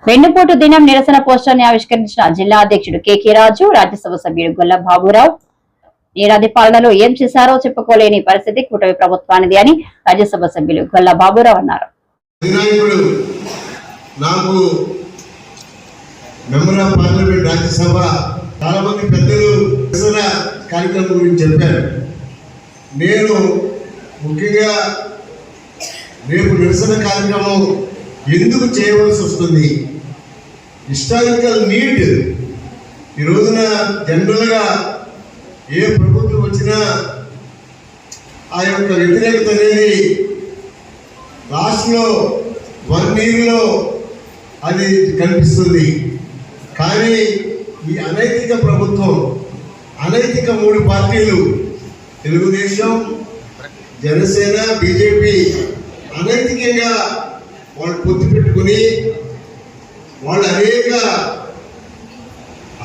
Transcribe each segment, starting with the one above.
వెన్నుపోటు దినం నిరసన పోస్టర్ని ఆవిష్కరించిన జిల్లా అధ్యక్షుడు కేకే రాజు, రాజ్యసభ సభ్యుడు గొల్ల బాబురావు. ఏడాది పాలనలో ఏం చేశారో చెప్పుకోలేని పరిస్థితి కూటమి ప్రభుత్వానిది అని రాజ్యసభ సభ్యులు గొల్ల బాబురావు అన్నారు. కార్యక్రమం గురించి చెప్పారు. నేను ముఖ్యంగా రేపు నిరసన కార్యక్రమం ఎందుకు చేయవలసి వస్తుంది, హిస్టారికల్ నీడ్. ఈ రోజున జనరల్గా ఏ ప్రభుత్వం వచ్చినా ఆ యొక్క వ్యతిరేకత అనేది లాస్ట్లో 1 yearలో అది కనిపిస్తుంది. కానీ ఈ అనైతిక ప్రభుత్వం, అనైతిక 3 పార్టీలు, తెలుగుదేశం, జనసేన, బీజేపీ అనైతికంగా వాళ్ళు పొత్తు పెట్టుకుని వాళ్ళు అనేక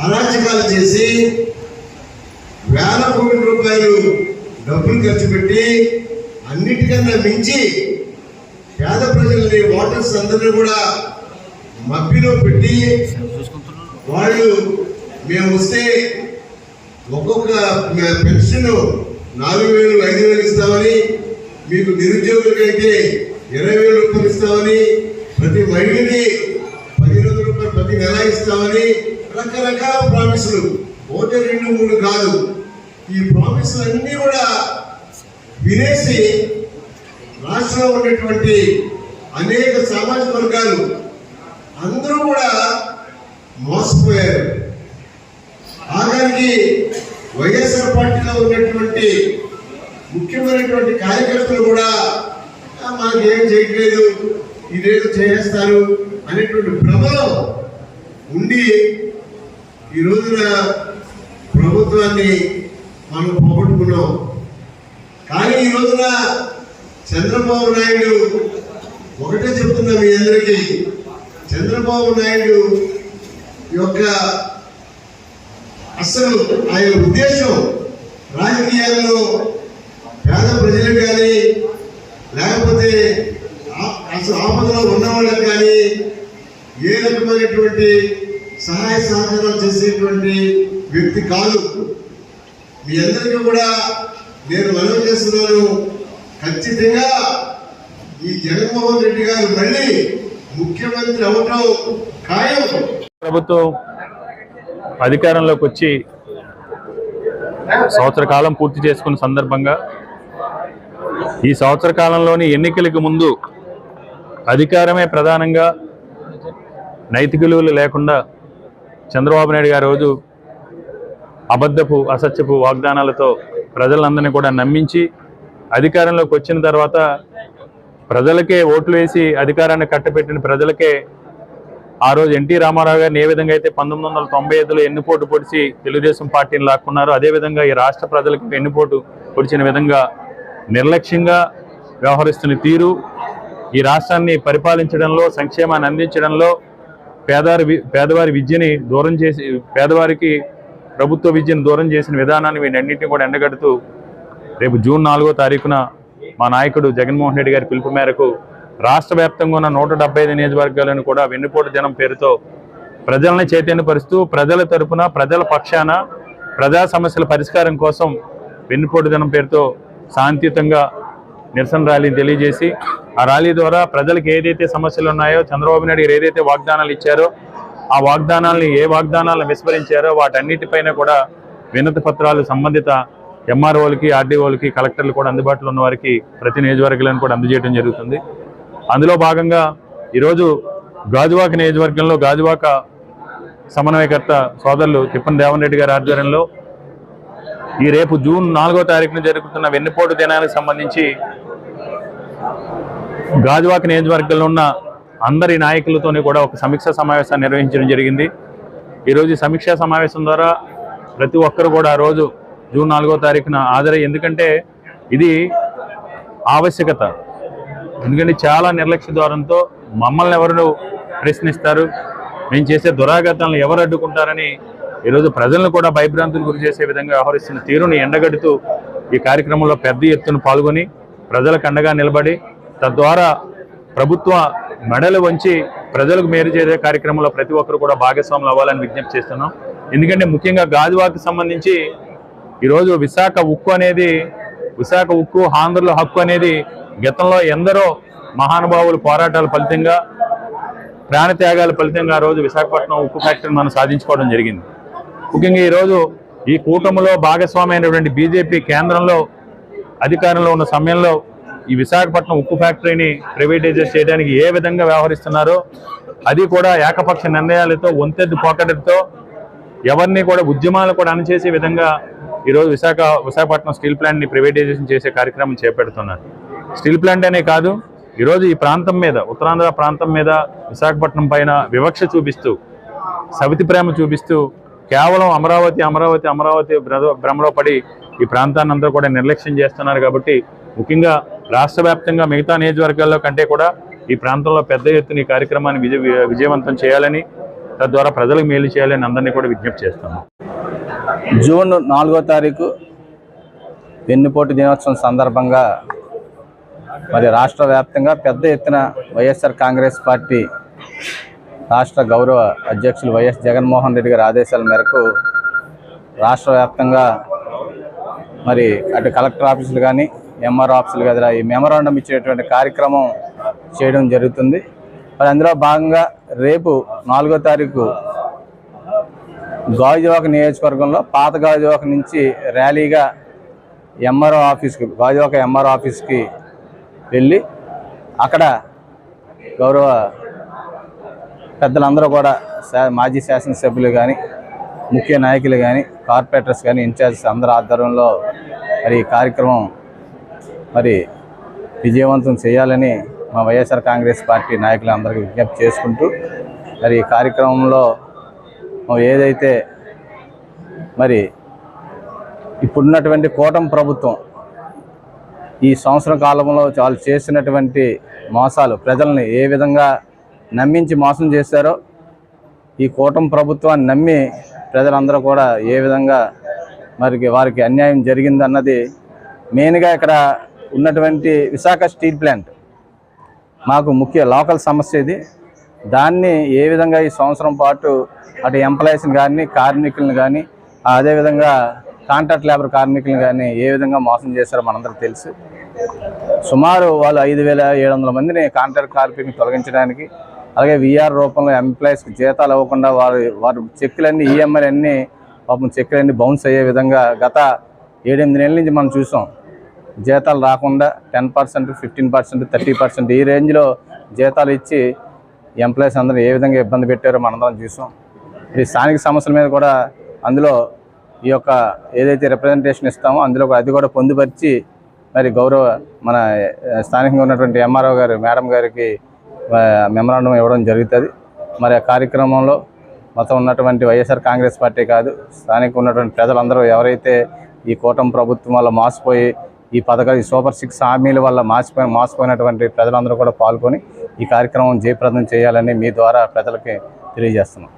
అరాచకాలు చేసి వేల కోట్ల రూపాయలు డబ్బులు ఖర్చు పెట్టి అన్నిటికన్నా మించి పేద ప్రజల్ని, ఓటర్స్ అందరినీ కూడా మబ్బిలో పెట్టి వాళ్ళు మేము వస్తే ఒక్కొక్క పెన్షన్ 4,000, 5,000 ఇస్తామని, మీకు నిరుద్యోగులకైతే 20,000 రూపాయలు ఇస్తామని, ప్రతి మహిళకి 15,000 రూపాయలు ప్రతి నెల ఇస్తామని రకరకాల ప్రామిసులు, 1, 2, 3 కాదు. ఈ ప్రామిసులు అన్నీ కూడా వినేసి రాష్ట్రంలో ఉన్నటువంటి అనేక సామాజిక వర్గాలు అందరూ కూడా మోసపోయారు. ఆఖరికి వైఎస్ఆర్ పార్టీలో ఉన్నటువంటి ముఖ్యమైనటువంటి కార్యకర్తలు కూడా మనకి ఏం చేయట్లేదు, ఇదేదో చేస్తారు అనేటువంటి భ్రమలో ఉండి ఈ రోజున ప్రభుత్వాన్ని మనం పోగొట్టుకున్నాం. కానీ ఈ రోజున చంద్రబాబు నాయుడు ఒకటే చెప్తున్నా మీ అందరికీ, చంద్రబాబు నాయుడు యొక్క అసలు ఆయన ఉద్దేశం రాజకీయాల్లో పేద ప్రజలకు కానీ లేకపోతే అసలు ఆపదలో ఉన్న వాళ్ళకి కానీ ఏ రకమైనటువంటి సహాయ సహకారాలు చేసేటువంటి వ్యక్తి కాదు. మీ అందరికీ కూడా నేను మనవి చేస్తున్నాను, ఖచ్చితంగా ఈ జగన్మోహన్ రెడ్డి గారు మళ్ళీ ముఖ్యమంత్రి అవటం ఖాయం. ప్రభుత్వం అధికారంలోకి వచ్చి సంవత్సర కాలం పూర్తి చేసుకున్న సందర్భంగా ఈ సంవత్సర కాలంలోని ఎన్నికలకు ముందు అధికారమే ప్రధానంగా నైతిక విలువలు లేకుండా చంద్రబాబు నాయుడు గారు రోజు అబద్ధపు అసత్యపు వాగ్దానాలతో ప్రజలందరినీ కూడా నమ్మించి అధికారంలోకి వచ్చిన తర్వాత ప్రజలకే ఓట్లు వేసి అధికారాన్ని కట్టబెట్టిన ప్రజలకే ఆ రోజు ఎన్టీ రామారావు గారిని ఏ విధంగా అయితే 1995లో ఎన్నుపోటు పొడిచి తెలుగుదేశం పార్టీని లాక్కున్నారో అదేవిధంగా ఈ రాష్ట్ర ప్రజలకు వెన్నుపోటు పొడిచిన విధంగా నిర్లక్ష్యంగా వ్యవహరిస్తున్న తీరు, ఈ రాష్ట్రాన్ని పరిపాలించడంలో, సంక్షేమాన్ని అందించడంలో పేదవారి విద్యని దూరం చేసి, పేదవారికి ప్రభుత్వ విద్యను దూరం చేసిన విధానాన్ని వీటన్నింటినీ కూడా ఎండగడుతూ రేపు జూన్ 4వ తారీఖున మా నాయకుడు జగన్మోహన్ రెడ్డి గారి పిలుపు మేరకు రాష్ట్ర వ్యాప్తంగా ఉన్న 175 నియోజకవర్గాలను కూడా వెన్నుపోటు దినం పేరుతో ప్రజల్ని చైతన్యపరుస్తూ ప్రజల తరపున, ప్రజల పక్షాన ప్రజా సమస్యల పరిష్కారం కోసం వెన్నుపోటు దినం పేరుతో శాంతియుతంగా నిరసన ర్యాలీని తెలియజేసి ఆ ర్యాలీ ద్వారా ప్రజలకు ఏదైతే సమస్యలు ఉన్నాయో, చంద్రబాబు నాయుడు గారు ఏదైతే వాగ్దానాలు ఇచ్చారో ఆ వాగ్దానాలని, ఏ వాగ్దానాలను విస్మరించారో వాటన్నిటిపైన కూడా వినతి పత్రాలు సంబంధిత ఎంఆర్ఓలకి, ఆర్డీఓలకి, కలెక్టర్లు కూడా అందుబాటులో ఉన్న వారికి ప్రతి నియోజకవర్గాలను కూడా అందజేయడం జరుగుతుంది. అందులో భాగంగా ఈరోజు గాజువాక నియోజకవర్గంలో గాజువాక సమన్వయకర్త సోదరులు తిప్పన దేవన్ రెడ్డి గారి ఆధ్వర్యంలో ఈ రేపు జూన్ 4వ తారీఖున జరుగుతున్న వెన్నుపోటు దినానికి సంబంధించి గాజువాక నియోజకవర్గంలో ఉన్న అందరి నాయకులతోనే కూడా ఒక సమీక్షా సమావేశాన్ని నిర్వహించడం జరిగింది. ఈరోజు ఈ సమీక్షా సమావేశం ద్వారా ప్రతి ఒక్కరు కూడా ఆ రోజు జూన్ 4వ తారీఖున హాజరై, ఎందుకంటే ఇది ఆవశ్యకత. ఎందుకంటే చాలా నిర్లక్ష్య ధోరణితో మమ్మల్ని ఎవరు ప్రశ్నిస్తారు, మేము చేసే దురాఘాతాలను ఎవరు అడ్డుకుంటారని ఈరోజు ప్రజలను కూడా భయభ్రాంతులు గురి చేసే విధంగా వ్యవహరిస్తున్న తీరుని ఎండగడుతూ ఈ కార్యక్రమంలో పెద్ద ఎత్తున పాల్గొని ప్రజలకు అండగా నిలబడి తద్వారా ప్రభుత్వ మెడలు వంచి ప్రజలకు మేలు చేసే కార్యక్రమంలో ప్రతి ఒక్కరు కూడా భాగస్వాములు అవ్వాలని విజ్ఞప్తి చేస్తున్నాం. ఎందుకంటే ముఖ్యంగా గాజువాకు సంబంధించి ఈరోజు విశాఖ ఉక్కు ఆంధ్రుల హక్కు అనేది గతంలో ఎందరో మహానుభావులు పోరాటాల ఫలితంగా ప్రాణత్యాగాల ఫలితంగా ఆ రోజు విశాఖపట్నం ఉక్కు ఫ్యాక్టరీని మనం సాధించుకోవడం జరిగింది. ముఖ్యంగా ఈరోజు ఈ కూటమిలో భాగస్వామి అయినటువంటి బీజేపీ కేంద్రంలో అధికారంలో ఉన్న సమయంలో ఈ విశాఖపట్నం ఉక్కు ఫ్యాక్టరీని ప్రైవేటైజేషన్ చేయడానికి ఏ విధంగా వ్యవహరిస్తున్నారో అది కూడా ఏకపక్ష నిర్ణయాలతో వంతెద్దు పోకడతో ఎవరిని కూడా ఉద్యమాలు కూడా అణచేసే విధంగా ఈరోజు విశాఖపట్నం స్టీల్ ప్లాంట్ని ప్రైవేటైజేషన్ చేసే కార్యక్రమం చేపడుతున్నారు. స్టీల్ ప్లాంట్ అనే కాదు, ఈరోజు ఈ ప్రాంతం మీద ఉత్తరాంధ్ర ప్రాంతం మీద విశాఖపట్నం పైన వివక్ష చూపిస్తూ సవితి ప్రేమ చూపిస్తూ కేవలం అమరావతి భ్రమలో పడి ఈ ప్రాంతాన్ని అందరూ కూడా నిర్లక్ష్యం చేస్తున్నారు. కాబట్టి ముఖ్యంగా రాష్ట్ర వ్యాప్తంగా మిగతా నియోజకవర్గాల్లో కంటే కూడా ఈ ప్రాంతంలో పెద్ద ఎత్తున ఈ కార్యక్రమాన్ని విజయవంతం చేయాలని తద్వారా ప్రజలకు మేలు చేయాలని అందరినీ కూడా విజ్ఞప్తి చేస్తాము. జూన్ 4వ తారీఖు వెన్నుపోటు దినోత్సవం సందర్భంగా మరి రాష్ట్ర వ్యాప్తంగా పెద్ద ఎత్తున వైఎస్ఆర్ కాంగ్రెస్ పార్టీ రాష్ట్ర గౌరవ అధ్యక్షులు వైఎస్ జగన్మోహన్ రెడ్డి గారి ఆదేశాల మేరకు రాష్ట్ర వ్యాప్తంగా మరి అటు కలెక్టర్ ఆఫీసులు కానీ ఎంఆర్ఓ ఆఫీసులు కదా ఈ మెమరాండం ఇచ్చేటువంటి కార్యక్రమం చేయడం జరుగుతుంది. మరి అందులో భాగంగా రేపు 4వ తారీఖు గాజువాక నియోజకవర్గంలో పాత గాజువాక నుంచి ర్యాలీగా గాజువాక ఎంఆర్ఓ ఆఫీస్కి వెళ్ళి అక్కడ గౌరవ పెద్దలందరూ కూడా మాజీ శాసనసభ్యులు కానీ ముఖ్య నాయకులు కానీ కార్పొరేటర్స్ కానీ ఇన్ఛార్జెస్ అందరి ఆధ్వర్యంలో మరి ఈ కార్యక్రమం మరి విజయవంతం చేయాలని మా వైఎస్ఆర్ కాంగ్రెస్ పార్టీ నాయకులందరికీ విజ్ఞప్తి చేసుకుంటూ మరి ఈ కార్యక్రమంలో ఏదైతే మరి ఇప్పుడున్నటువంటి కూటమి ప్రభుత్వం ఈ సంవత్సర కాలంలో వాళ్ళు చేసినటువంటి మోసాలు ప్రజల్ని ఏ విధంగా నమ్మించి మోసం చేశారో ఈ కూటమి ప్రభుత్వాన్ని నమ్మి ప్రజలందరూ కూడా ఏ విధంగా మరి వారికి అన్యాయం జరిగిందన్నది మెయిన్గా ఇక్కడ ఉన్నటువంటి విశాఖ స్టీల్ ప్లాంట్ మాకు ముఖ్య లోకల్ సమస్య ఇది. దాన్ని ఏ విధంగా ఈ సంవత్సరం పాటు అటు ఎంప్లాయీస్ని కానీ కార్మికులను కానీ అదేవిధంగా కాంట్రాక్ట్ లేబర్ కార్మికులను కానీ ఏ విధంగా మోసం చేశారో మనందరికీ తెలుసు. సుమారు వాళ్ళు 5,700 మందిని కాంట్రాక్ట్ కార్మికులను తొలగించడానికి అలాగే విఆర్ రూపంలో ఎంప్లాయీస్కి జీతాలు ఇవ్వకుండా వారు చెక్కులన్నీ ఈఎంఐలన్నీ పాపం చెక్కులన్నీ బౌన్స్ అయ్యే విధంగా గత 7-8 నెలల నుంచి మనం చూసాం. జీతాలు రాకుండా 10%, 15%, 30% ఈ రేంజ్లో జీతాలు ఇచ్చి ఎంప్లాయీస్ అందరూ ఏ విధంగా ఇబ్బంది పెట్టారో మనందరం చూసాం. ఈ స్థానిక సమస్యల మీద కూడా అందులో ఈ యొక్క ఏదైతే రిప్రజెంటేషన్ ఇస్తామో అందులో అది కూడా పొందుపరిచి మరి గౌరవ మన స్థానికంగా ఉన్నటువంటి ఎంఆర్ఓ గారు మేడం గారికి మెమరాండం ఇవ్వడం జరుగుతుంది. మరి ఆ కార్యక్రమంలో మొత్తం ఉన్నటువంటి వైఎస్ఆర్ కాంగ్రెస్ పార్టీ కాదు స్థానికంగా ఉన్నటువంటి ప్రజలందరూ ఎవరైతే ఈ కూటమి ప్రభుత్వం వల్ల మోసపోయి ఈ పథకాలు సూపర్ 6 హామీల వల్ల మోసపోయినటువంటి ప్రజలందరూ కూడా పాల్గొని ఈ కార్యక్రమం జయప్రదం చేయాలని మీ ద్వారా ప్రజలకి తెలియజేస్తున్నాం.